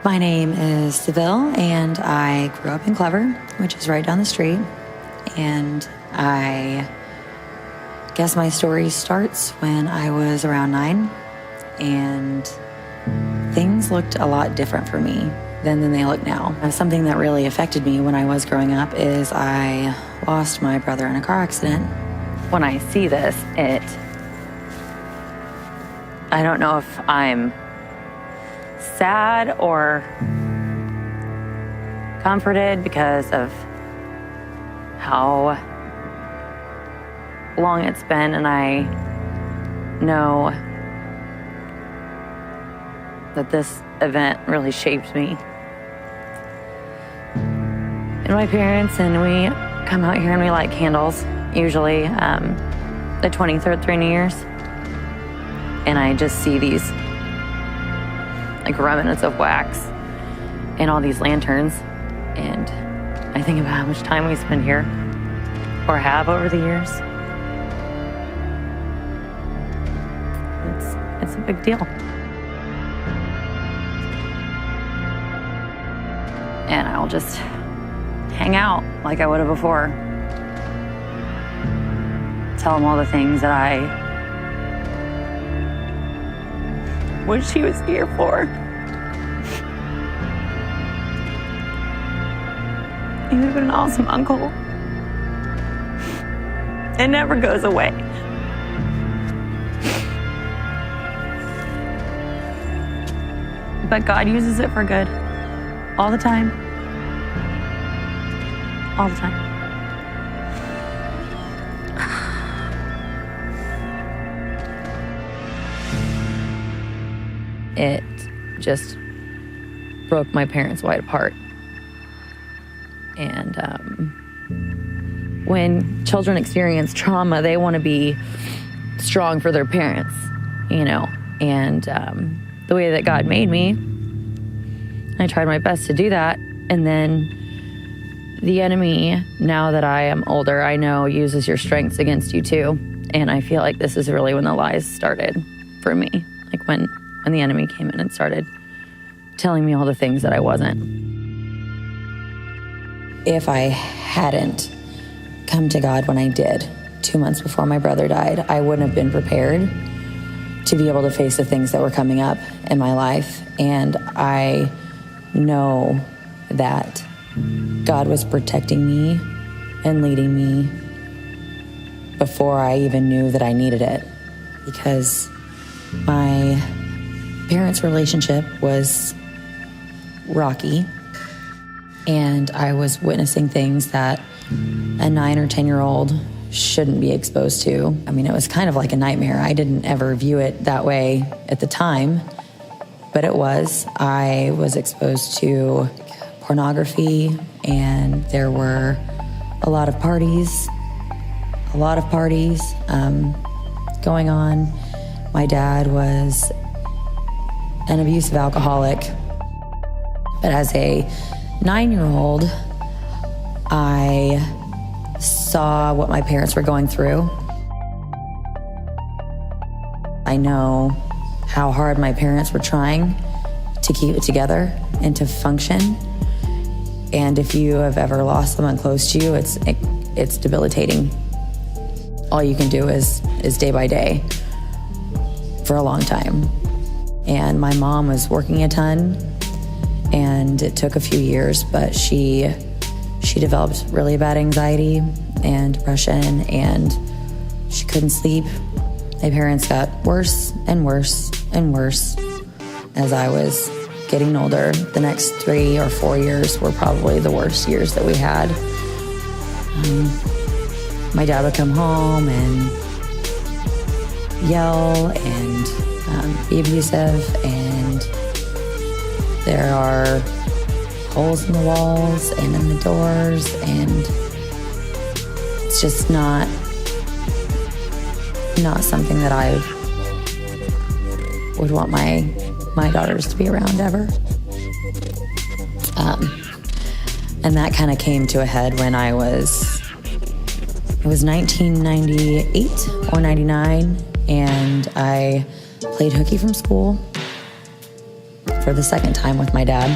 My name is Saville, and I grew up in Clever, which is right down the street. And I guess my story starts when I was around 9, and things looked a lot different for me then than they look now. Something that really affected me when I was growing up is I lost my brother in a car accident. When I see this, I don't know if I'm sad or comforted because of how long it's been, and I know that this event really shaped me. And my parents and we come out here and we light candles, usually the 23rd through New Year's, and I just see these like remnants of wax and all these lanterns, and I think about how much time we spend here or have over the years. It's a big deal. And I'll just hang out like I would have before. Tell him all the things that I wish he was here for. He would have been an awesome uncle. It never goes away. But God uses it for good. All the time. All the time. It just broke my parents wide apart. And when children experience trauma, they want to be strong for their parents, you know. And the way that God made me, I tried my best to do that. And then the enemy, now that I am older, I know uses your strengths against you too. And I feel like this is really when the lies started for me. Like when the enemy came in and started telling me all the things that I wasn't. If I hadn't come to God when I did, 2 months before my brother died, I wouldn't have been prepared to be able to face the things that were coming up in my life. And I know that God was protecting me and leading me before I even knew that I needed it, because my parents' relationship was rocky, and I was witnessing things that a 9 or 10-year-old shouldn't be exposed to. I mean, it was kind of like a nightmare. I didn't ever view it that way at the time, but it was. I was exposed to pornography, and there were a lot of parties going on. My dad was an abusive alcoholic, but as a 9-year-old, I saw what my parents were going through. I know how hard my parents were trying to keep it together and to function. And if you have ever lost someone close to you, it's debilitating. All you can do is day by day for a long time. And my mom was working a ton, and it took a few years, but she developed really bad anxiety and depression, and she couldn't sleep. My parents got worse and worse and worse as I was getting older. The next 3 or 4 years were probably the worst years that we had. My dad would come home and yell and be abusive, and there are holes in the walls and in the doors, and it's just not something that I would want my daughters to be around ever. And that kind of came to a head when it was 1998 or 99, and I played hooky from school. for the second time with my dad,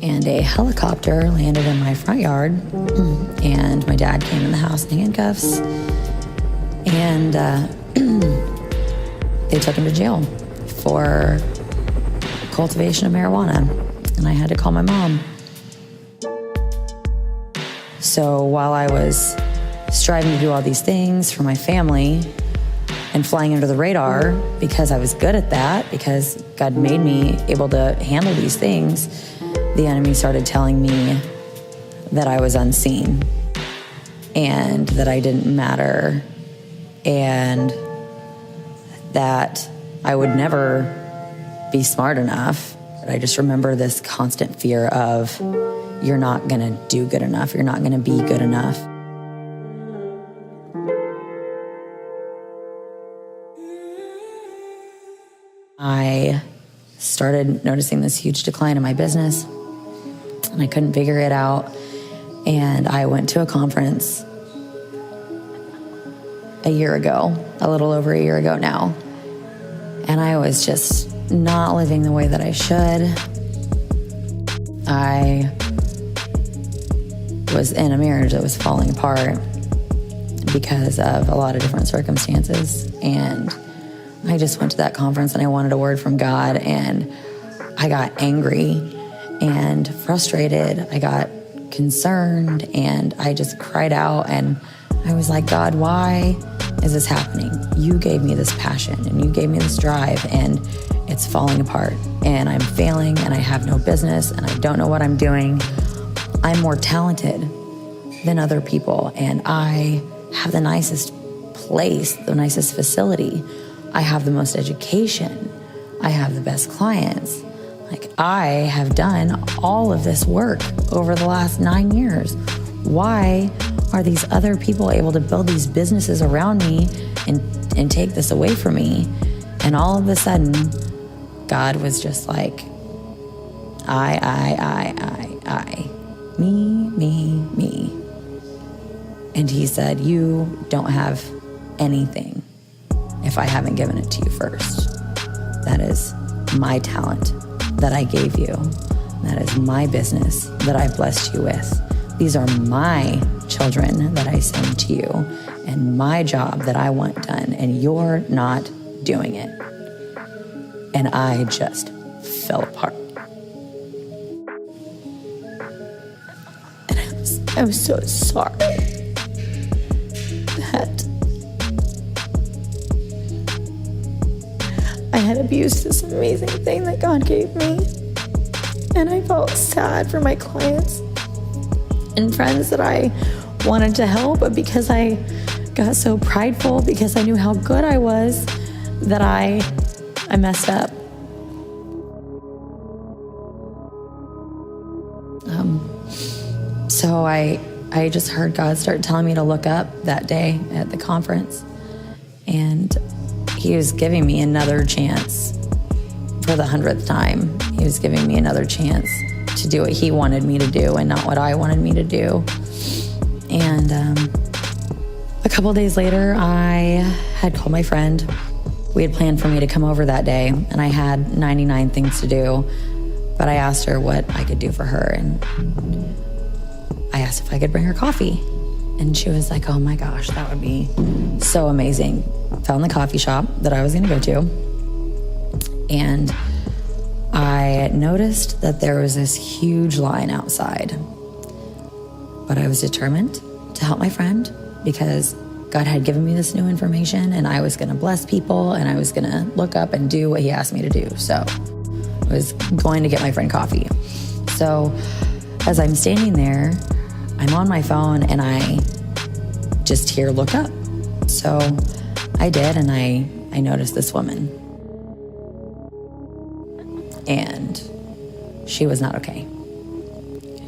and a helicopter landed in my front yard, and my dad came in the house in handcuffs, and they took him to jail for cultivation of marijuana, and I had to call my mom. So while I was striving to do all these things for my family and flying under the radar because I was good at that, because God made me able to handle these things, the enemy started telling me that I was unseen and that I didn't matter and that I would never be smart enough. I just remember this constant fear of, you're not gonna do good enough, you're not gonna be good enough. I started noticing this huge decline in my business, and I couldn't figure it out. And I went to a conference a year ago, a little over a year ago now, and I was just not living the way that I should. I was in a marriage that was falling apart because of a lot of different circumstances, and I just went to that conference and I wanted a word from God, and I got angry and frustrated. I got concerned, and I just cried out, and I was like, God, why is this happening? You gave me this passion and you gave me this drive, and it's falling apart, and I'm failing, and I have no business, and I don't know what I'm doing. I'm more talented than other people, and I have the nicest place, the nicest facility. I have the most education. I have the best clients. Like, I have done all of this work over the last 9 years. Why are these other people able to build these businesses around me and take this away from me? And all of a sudden, God was just like, I. Me. And he said, you don't have anything if I haven't given it to you first. That is my talent that I gave you. That is my business that I blessed you with. These are my children that I send to you, and my job that I want done, and you're not doing it. And I just fell apart. And I was so sorry that I had abused this amazing thing that God gave me. And I felt sad for my clients and friends that I wanted to help, but because I got so prideful, because I knew how good I was, that I messed up. So I just heard God start telling me to look up that day at the conference, and he was giving me another chance for the 100th time. He was giving me another chance to do what he wanted me to do and not what I wanted me to do. And a couple of days later, I had called my friend. We had planned for me to come over that day, and I had 99 things to do, but I asked her what I could do for her, and I asked if I could bring her coffee. And she was like, oh my gosh, that would be so amazing. Found the coffee shop that I was gonna go to, and I noticed that there was this huge line outside. But I was determined to help my friend because God had given me this new information, and I was gonna bless people, and I was gonna look up and do what he asked me to do. So I was going to get my friend coffee. So as I'm standing there, I'm on my phone and I just hear look up. So I did, and I noticed this woman. And she was not okay.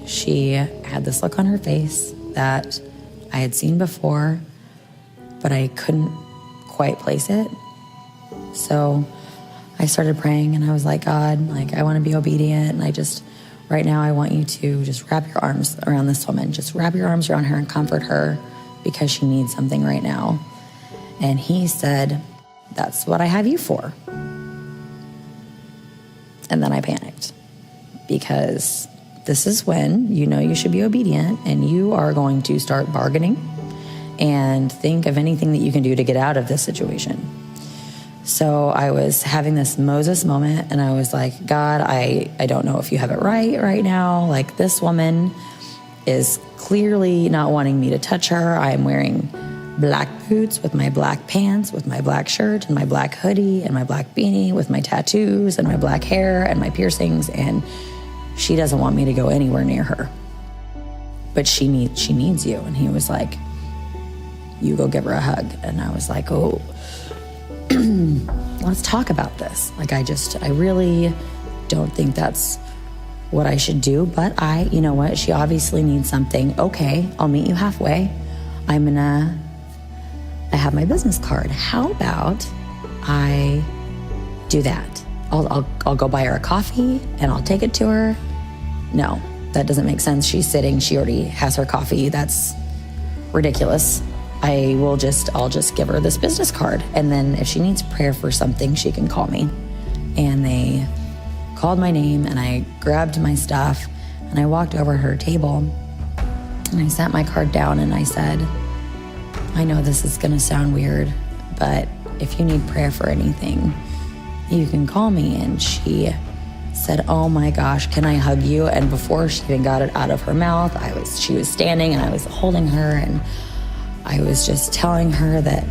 She had this look on her face that I had seen before, but I couldn't quite place it. So I started praying, and I was like, God, like, I want to be obedient, and right now I want you to just wrap your arms around this woman. Just wrap your arms around her and comfort her because she needs something right now. And he said, that's what I have you for. And then I panicked because this is when you know you should be obedient and you are going to start bargaining and think of anything that you can do to get out of this situation. So I was having this Moses moment, and I was like, God, I don't know if you have it right now. Like, this woman is clearly not wanting me to touch her. I'm wearing black boots with my black pants, with my black shirt and my black hoodie and my black beanie, with my tattoos and my black hair and my piercings, and she doesn't want me to go anywhere near her. But she needs you. And he was like, you go give her a hug. And I was like, oh, let's talk about this. Like, I really don't think that's what I should do, but you know what? She obviously needs something. Okay, I'll meet you halfway. I have my business card. How about I do that? I'll go buy her a coffee and I'll take it to her. No, that doesn't make sense. She's sitting, she already has her coffee. That's ridiculous. I'll just give her this business card. And then if she needs prayer for something, she can call me. And they called my name, and I grabbed my stuff and I walked over to her table and I sat my card down and I said, I know this is gonna sound weird, but if you need prayer for anything, you can call me. And she said, oh my gosh, can I hug you? And before she even got it out of her mouth, she was standing and I was holding her, and I was just telling her that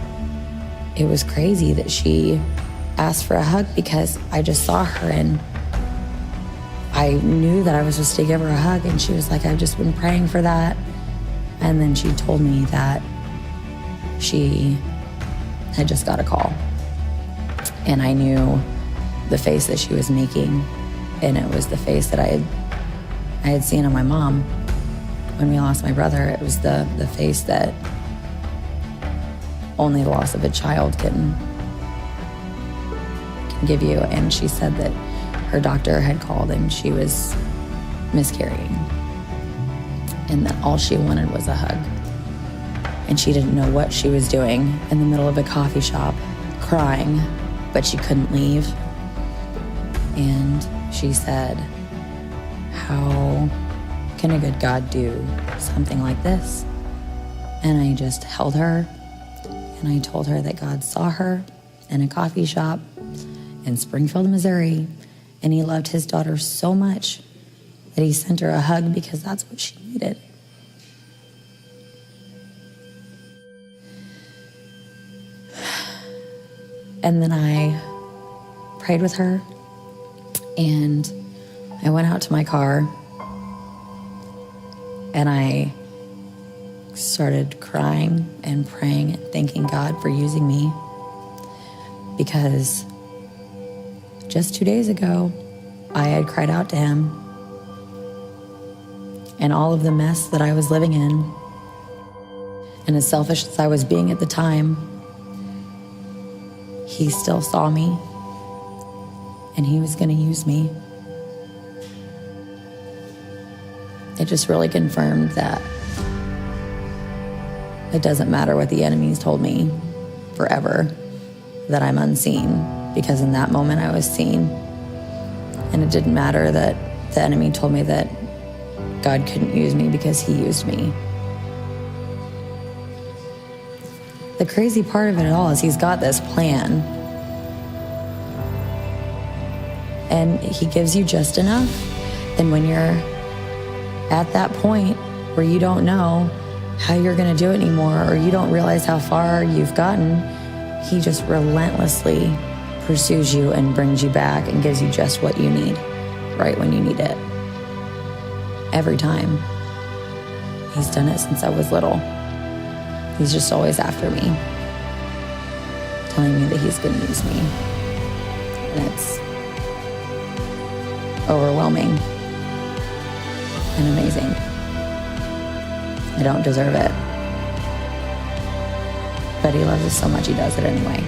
it was crazy that she asked for a hug, because I just saw her and I knew that I was supposed to give her a hug. And she was like, I've just been praying for that. And then she told me that she had just got a call. And I knew the face that she was making, and it was the face that I had seen on my mom when we lost my brother. It was the face that only the loss of a child can give you. And she said that her doctor had called and she was miscarrying, and that all she wanted was a hug. And she didn't know what she was doing in the middle of a coffee shop, crying, but she couldn't leave. And she said, how can a good God do something like this? And I just held her, and I told her that God saw her in a coffee shop in Springfield, Missouri, and he loved his daughter so much that he sent her a hug because that's what she needed. And then I prayed with her, and I went out to my car, and I started crying and praying and thanking God for using me, because just 2 days ago, I had cried out to him, and all of the mess that I was living in, and as selfish as I was being at the time, he still saw me, and he was going to use me. It just really confirmed that it doesn't matter what the enemy's told me forever, that I'm unseen, because in that moment I was seen. And it didn't matter that the enemy told me that God couldn't use me, because he used me. The crazy part of it all is he's got this plan, and he gives you just enough. And when you're at that point where you don't know how you're going to do it anymore, or you don't realize how far you've gotten, he just relentlessly pursues you and brings you back and gives you just what you need right when you need it. Every time. He's done it since I was little. He's just always after me, telling me that he's going to use me. And it's overwhelming and amazing. I don't deserve it, but he loves us so much he does it anyway.